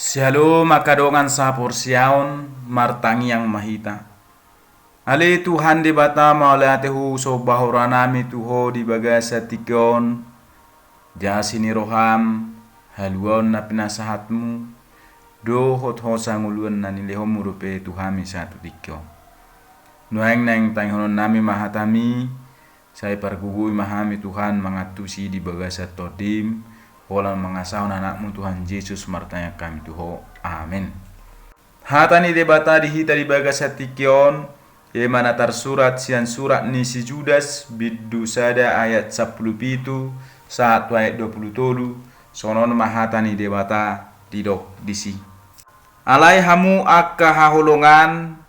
Shalom makadongan sapor siaon martangi yang mahita. Ale Tuhan di bata mauleatehu so bahoranami tuho di bagasa tikon. Jasini roham haluon na pinasahatmu. Dohot hosa nguluan na nileho murupe tuhami satu tikon. Nuheng neng tanghonon nami mahatami. Saya pargugui mahami Tuhan mangatusi di bagasa todim. Walang mengasah anakmu Tuhan Yesus martanya kami Tuho. Amin. Hatani debata dihita di bagasa tikion. Mana tersurat sian surat ni si Judas bidu sada ayat 10 pitu saat ayat 27 sonon mahatani debata didok disi. Alai hamu akka haholongan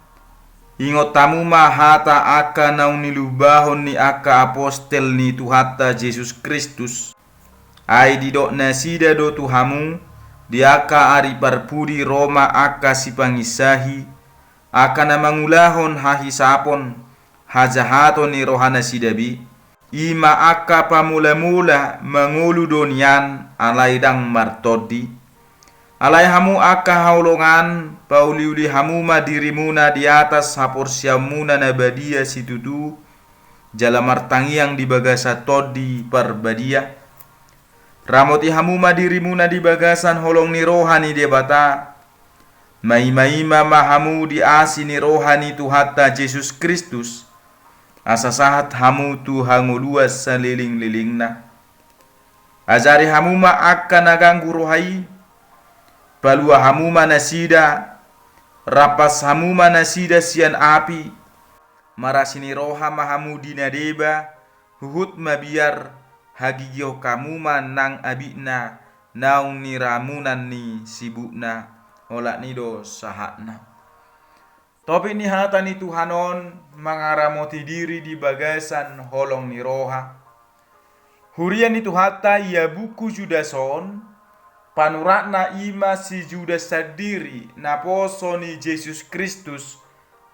ingot tamu mahata akka naunilubahon ni akka apostel ni Tuhata Yesus Kristus. Ai didok nasida do tuhamu diaka ari parpudi Roma aka sipangisahi aka na mangulahon hahisapon hajahaton ni rohana sidabi ima aka pamula-mula mangulu donian alai dang martodi alai hamu aka haulongan pauliuli hamuma dirimuna di atas haporsiamuna nabadia situtu jala martangiang di bagasa todi parbadia ramoti hamuma dirimuna di bagasan holong ni rohani debata mai-maima mahamu di asi ni rohani Tuhata Yesus Kristus asa sahat hamu tu hanguluas saliling-lilingna azari hamuma akka naganggu rohai palua hamuma nasida rapas hamuma nasida sian api marasini roha mahamu dinadeba huhut mabiar hagigyo kamuma nang abina naung ni ramunan ni sibukna olak nido sahatna. Topi ni hata ni Tuhanon mangaramoti diri di bagasan holong ni roha. Hurian ni Tuhata ia buku Judason panuratna ima si Judas sadiri naposo ni Yesus Kristus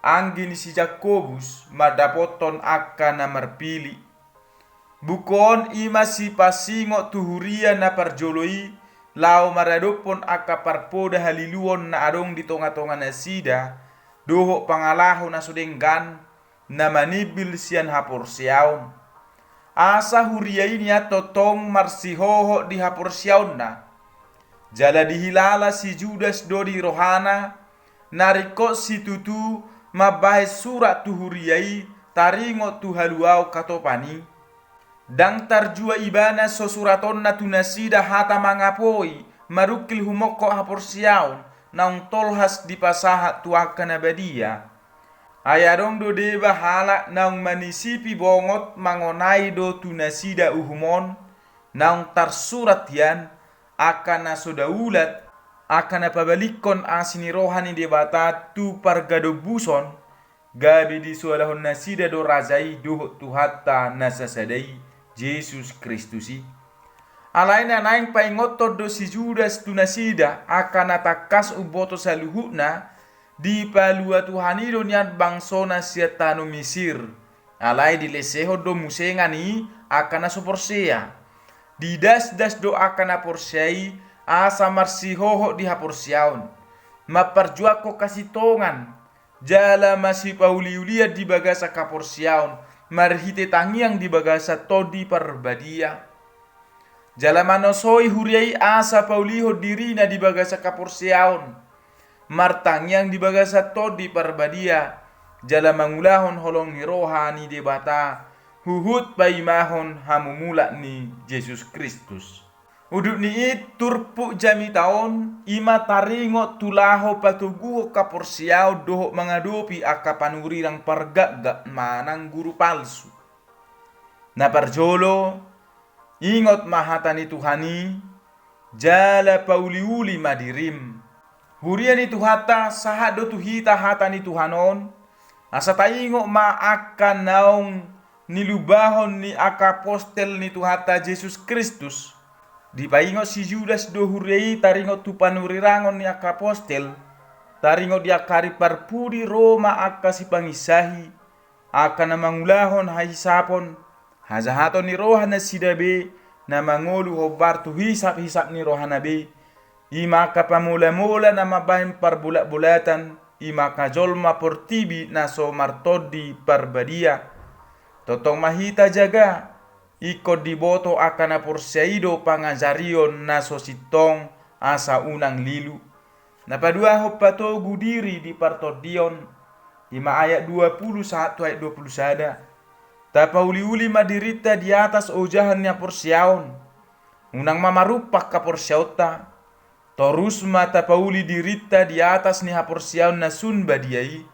anggi ni si Jakobus madapoton akan namarpili. Bukon ima si pasingo tuhuria na parjoloi lao maradopon aka parpoda haliluon na adong di tonga-tonga na sida doho pangalaho na sudenggan na manibil sian haporsiaon asa huria ini totong marsihoho di haporsiaon na jala dihilala si Judas do di rohana nariko si tutu mabahis surat tuhuriai taringo tuhaluau katopani dang tarjua ibana sosuraton na tunasida hata mangapoi marukil humoko haporsiaon naung tolhas di pasahat tuaka nabadia ayadong do deba halak naung manisipi bongot mangonai do tunasida uhumon naung tarsurat yan akan nasodaulat akan napabalikon asini rohani debata tu pargado buson gabi di sualahon nasida do razai duhut Tuhata nasasadai Yesus Kristusi alaina naing paingoto do si Judas tunasida akan atakas uboto saluhuna di palua Tuhanido niat bangsona siatano Misir alai dileseho do musengani akan asuporsea didas do akan aporsei asa marsihoho di haporsiaon maparjuako kasitongan jala masih pauliulia di bagasa kaporsiaon marhite tangiang di bagasa todi parbadia jala manosoi huriai asa pauliho dirina di bagasa kaporsiaon martangiang di bagasa todi parbadia jala mangulahon holong ni rohani debata huhut paimahon hamumula ni Yesus Kristus uduk ni turpu jami taon ima taringo tulaho patuguho kaporsiao doho mangadopi aka panurirang pargagak manang guru palsu na parjolo ingot mahatani Tuhani jala pauliuli madirim huriani Tuhata sahado tuhita hatani Tuhanon asa taingo ma akan naung nilubahon ni aka apostel ni Tuhata Yesus Kristus di paingo si Judas do hurei taringo tu panurirangon ni aka apostel taringo dia kari parpudi Roma aka si pangisahi aka na mangulahon haisapon hajahaton ni rohana sidabe na mangolu hobar tu hisap-hisap ni rohana be Ima ka pamula-mula na mabahin parbulat-bulatan, ima ka jolma portibi na so martodi parbadia. Totong mahita jaga, ikot diboto akan aporsaido pangajarion na so sitong asa unang lilu. Napadua hopato gudiri di partodion, ima ayat 21 ayat 21. Tapa uli-uli madirita di atas ojahannya porsiaon, unang mamarupak ka porsiauta. Torus mata pauli dirita di atas ni haporsiaun na sun badiai.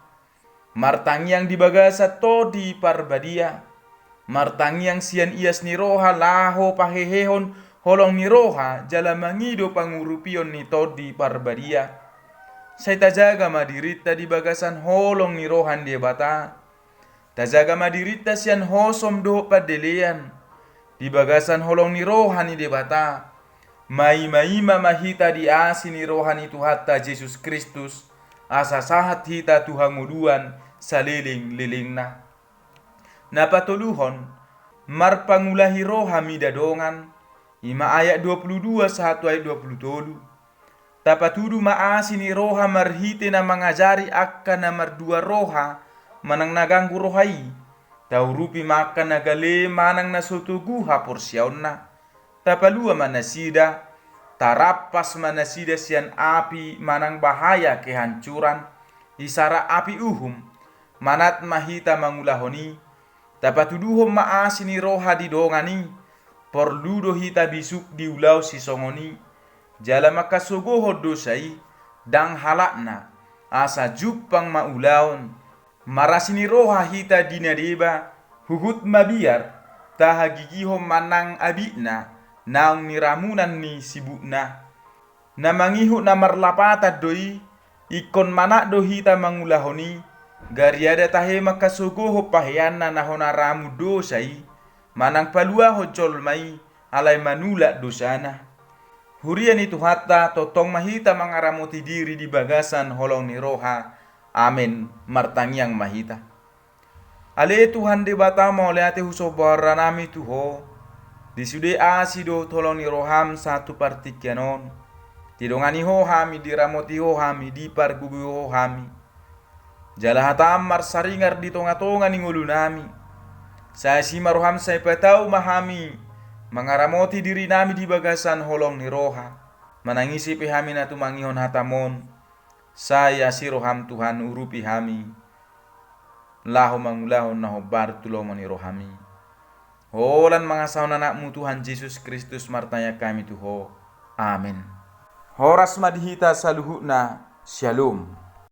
Martang yang dibagasa to di parbadia. Martang yang sian ias ni roha laho pahehehon holong ni roha jala mangido pangurupion ni to di parbadia. Saya tajaga madirita di bagasan holong ni rohan dia bata. Tajaga madirita sian hosom do padelean. Di bagasan holong ni rohan ni dia bata. Mai-maima mahita di asini rohani Tuhatta Yesus Kristus, asa sahat hita Tuhan nguduan saliling-lilingna. Napatuluhon, marpangulahi rohami dadongan, ima ayat 22 1 ayat 23. Tapatudu maasini roha marhite na mangajari akan na mardua roha, manang naganggu rohai, taurupi makan nagale manang nasutuguha porsyaon na. Tapalua manasida, tarapas manasida sian api manang bahaya kehancuran, isara api uhum, manat mahita mangulahoni, tapatuduhom maasini roha di dongani, porludo hita bisuk di ulau sisongoni, jala makasogoho dosai, dang halakna, asa jupang maulaon, marasini roha hita dinadeba, huhut mabiar, tahagigihom manang abikna, naong niramunan ni sibukna. Na mangihu na marlapata doi, ikon manak do hita mangulahoni, gariada tahe makasugoho pahiana na honaramu dosai, manang palua hojol mai, alay manulak dosana. Hurian itu hatta totong mahita mangaramuti diri di bagasan holong ni roha, amin martangiang mahita. Ale Tuhan de batama oleh ate husobaranami tuho, disude asido tolong ni roham satu partikianon. Tidongani ho hami diramoti ho hami di pargugu ho hami. Jala hatam marsaringar di tonga-tonga ni ngulunami. Saya si maroham saya patau mahami. Mangaramoti diri nami di bagasan holong ni roha. Manangisi pihami na tumangihon hatamon. Saya si roham Tuhan urupi hami. Lahu mangulahon na hobar tulomon ni rohami. Holan mga sahon anakmu Tuhan Yesus Kristus martanya kami tuho. Amin. Horas madihita saluhuna. Shalom.